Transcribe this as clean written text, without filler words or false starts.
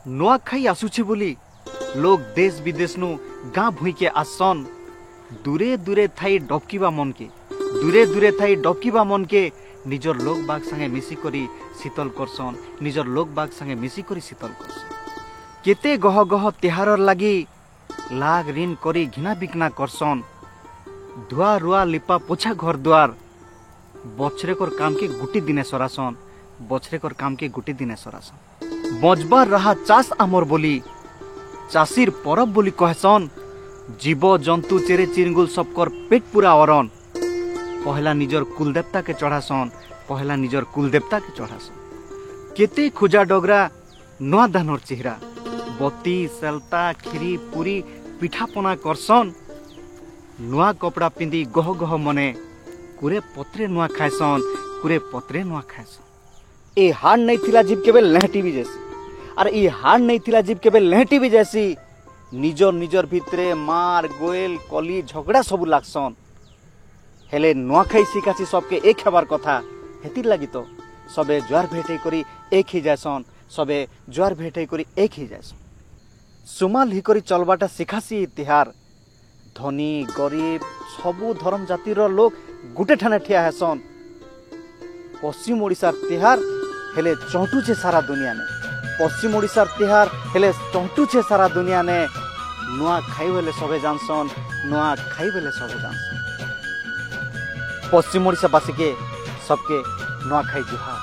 नुआखाई आसुछे बोली लोग देश विदेश नु गाँ भूई के आसन दूरे दूरे थाई डबकीबा मन के दूरे दूरे थाई डबकीबा मन के निजर लोक बाग संगे मिसी करी शीतल करसन निजर लोक बाग संगे मिसी करी शीतल करसन केते गह गह तिहारर लागी लाग ऋण करी घिना बिकना करसन धुआ रुआ लिपा पोछा घर द्वार बछरेकर काम के गुटी दिने सरासन बछरेकर काम के गुटी दिने सरासन बजबार रहा चाष आमर बोली चाषीर परब बोली कहसन जीव जंतु चेरे चिरंगुल सबकर पेट पूरा अरन पहला निजर कुलदेवता के चढ़ासन पहला निजर कुलदेवता के चढ़ासन केते खुजा डोगरा नुआ धानर चेहरा बती सेलता खीरी पूरी पिठापना करसन नुआ कपड़ा पिंदी गह गह मने कुरे पत्रे नुआ खाएसन कुरे पत्रे नुआ खाएसन ए हार नहीं थिला जीव केबे लहटी भी जैसी और ई हार नहीं थिला जीव केबे लहटी भी जैसी निजर निजर भितरे मार गोयल कली झगड़ा सब लागसन हेले नुआखाई शिकासी सबके एक हेबार कथा हेतिर लगी तो सबे ज्वार भेटे करी एक ही जासन सबे ज्वार भेटे करी एक ही जासन सुमाल ही करी चलबाटा शिखासी तिहार धनी गरीब सबु धर्म जातिर लोग गुटे ठाने ठिया हेसन पश्चिम ओडिशार तिहार हेले चौंटुचे सारा दुनिया ने पश्चिम ओडिशार तिहार हेले चौंटुचे सारा दुनिया ने नुआ खाई बेले सबे जानसन नुआ खाई बेले सबे जानसन पश्चिम ओडिशा बासी के सबके नुआ खाई जुहार।